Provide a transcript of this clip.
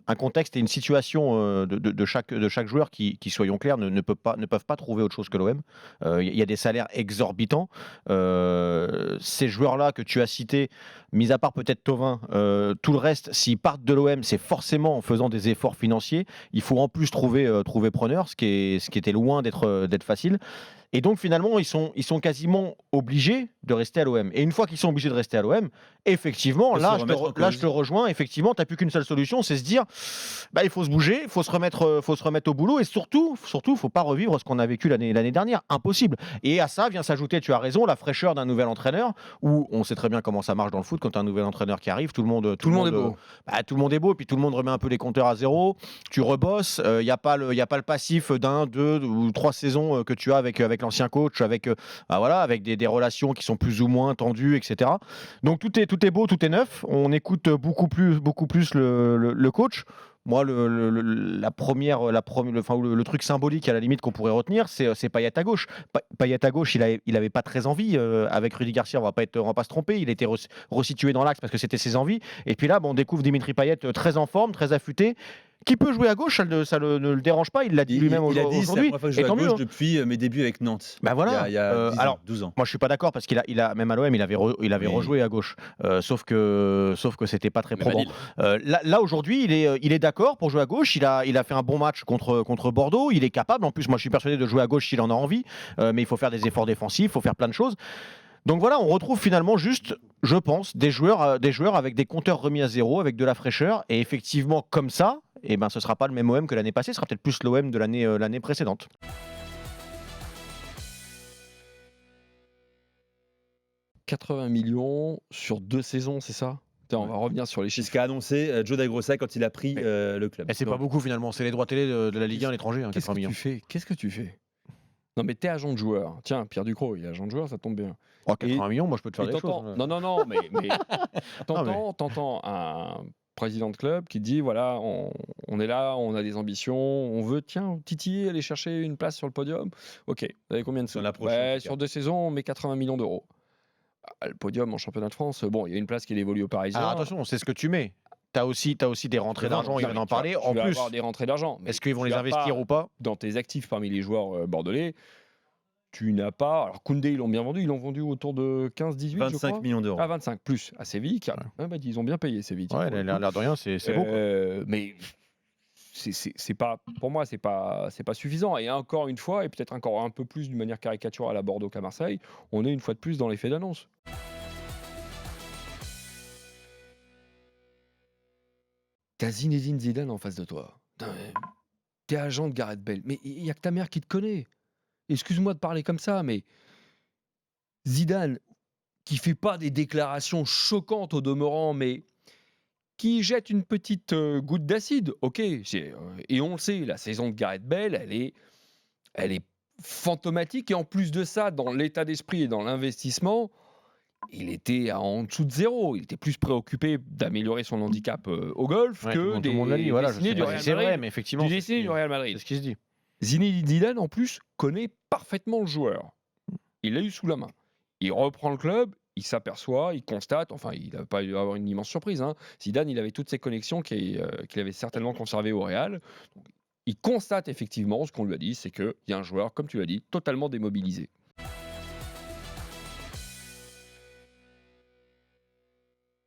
un contexte et une situation de chaque joueur qui, soyons clairs, ne peuvent pas trouver autre chose que l'OM. Il y a des salaires exorbitants. Ces joueurs-là que tu as cités, mis à part peut-être Thauvin, tout le reste, s'ils partent de l'OM, c'est forcément en faisant des efforts financiers. Il faut en plus trouver preneur, ce qui était loin d'être facile. Et donc finalement, ils sont quasiment obligés de rester à l'OM. Et une fois qu'ils sont obligés de rester à l'OM, effectivement, De se remettre en là je te cause. rejoins, effectivement, tu n'as plus qu'une seule solution, c'est se dire, bah, il faut se bouger, il faut se remettre au boulot, et surtout, il ne faut pas revivre ce qu'on a vécu l'année dernière, impossible. Et à ça vient s'ajouter, tu as raison, la fraîcheur d'un nouvel entraîneur, où on sait très bien comment ça marche dans le foot, quand un nouvel entraîneur qui arrive, tout le monde, Tout le monde est beau. tout le monde est beau, et puis tout le monde remet un peu les compteurs à zéro, tu rebosses, il n'y a pas le passif d'un, deux ou trois saisons que tu as avec l'ancien coach, avec des relations qui sont plus ou moins tendues, etc. Donc tout est beau, tout est neuf. On écoute beaucoup plus le coach. Moi, le truc symbolique à la limite qu'on pourrait retenir, c'est Payet à gauche. Payet à gauche, il avait pas très envie avec Rudy Garcia. On va pas se tromper. Il était resitué dans l'axe parce que c'était ses envies. Et puis là, on découvre Dimitri Payet très en forme, très affûté, qui peut jouer à gauche. Ne le dérange pas. Il l'a dit lui-même Il a dit, c'est la aujourd'hui. première fois que je Et joue à tant mieux. gauche depuis mes débuts avec Nantes. Ben voilà. Il y a 10 ans, Alors, 12 ans. moi, je suis pas d'accord parce même à l'OM, il avait Oui. rejoué à gauche. Sauf que c'était pas très Même à probant. Lille. Là aujourd'hui, il est d'accord pour jouer à gauche. Il a fait un bon match contre Bordeaux. Il est capable. En plus, moi, je suis persuadé de jouer à gauche s'il en a envie. Mais il faut faire des efforts défensifs, il faut faire plein de choses. Donc voilà, on retrouve finalement juste, je pense, des joueurs avec des compteurs remis à zéro, avec de la fraîcheur. Et effectivement, comme ça, ce sera pas le même OM que l'année passée. Ce sera peut-être plus l'OM de l'année précédente. 80 millions sur 2 saisons, c'est ça? Tiens, on va revenir sur les C'est chiffres. ce qu'a annoncé Joe Dagrosa quand il a pris le club. Et c'est pas beaucoup finalement. C'est les droits télé de la Ligue 1 à l'étranger, Qu'est-ce 80 que millions. tu fais? Qu'est-ce que tu fais? Non, mais t'es agent de joueur. Tiens, Pierre Ducrot, il est agent de joueur, ça tombe bien. Oh, 80 millions, moi je peux te faire Et des choses. t'entends, non, mais t'entends un président de club qui dit voilà, on est là, on a des ambitions, on veut, tiens, titiller, aller chercher une place sur le podium. Ok, vous avez combien de sous? Sur la prochaine, en tout cas. Sur 2 saisons, on met 80 millions d'euros. Ah, le podium en championnat de France, bon, il y a une place qui est dévolue aux Parisiens. Alors attention, c'est ce que tu mets. T'as aussi des rentrées d'argent, il va en parler. En Tu vas plus, avoir des rentrées d'argent. mais est-ce qu'ils vont tu les as investir pas ou pas? dans tes actifs parmi les joueurs bordelais? Tu n'as pas. Alors, Koundé, ils l'ont bien vendu. Ils l'ont vendu autour de 15-18, je 25 crois. millions d'euros. Ah, 25 plus. À Séville. Ils ont bien payé Séville. tiens, Ouais, pour le l'air coup. de rien, c'est beau. Quoi. Mais c'est pas. Pour moi, c'est pas suffisant. Et encore une fois, et peut-être encore un peu plus d'une manière caricaturale à Bordeaux qu'à Marseille, on est une fois de plus dans l'effet d'annonce. T'as Zinedine Zidane en face de toi. Putain, t'es agent de Gareth Bale. Mais il n'y a que ta mère qui te connaît. Excuse-moi de parler comme ça, mais Zidane, qui fait pas des déclarations choquantes au demeurant, mais qui jette une petite goutte d'acide, ok. Et on le sait, la saison de Gareth Bale, elle est fantomatique. Et en plus de ça, dans l'état d'esprit et dans l'investissement, il était en dessous de zéro. Il était plus préoccupé d'améliorer son handicap au golf Ouais, tout que le monde l'a dit, voilà, je destinées sais du pas Real si c'est vrai, Madrid. mais effectivement, Du c'est destiné du Real Madrid. ce qui se dit. Zinedine Zidane, en plus, connaît parfaitement le joueur. Il l'a eu sous la main. Il reprend le club, il s'aperçoit, il constate, enfin, il n'a pas eu à avoir une immense surprise. Zidane, il avait toutes ses connexions qu'il avait certainement conservées au Real. Donc, il constate effectivement ce qu'on lui a dit, c'est qu'il y a un joueur, comme tu l'as dit, totalement démobilisé.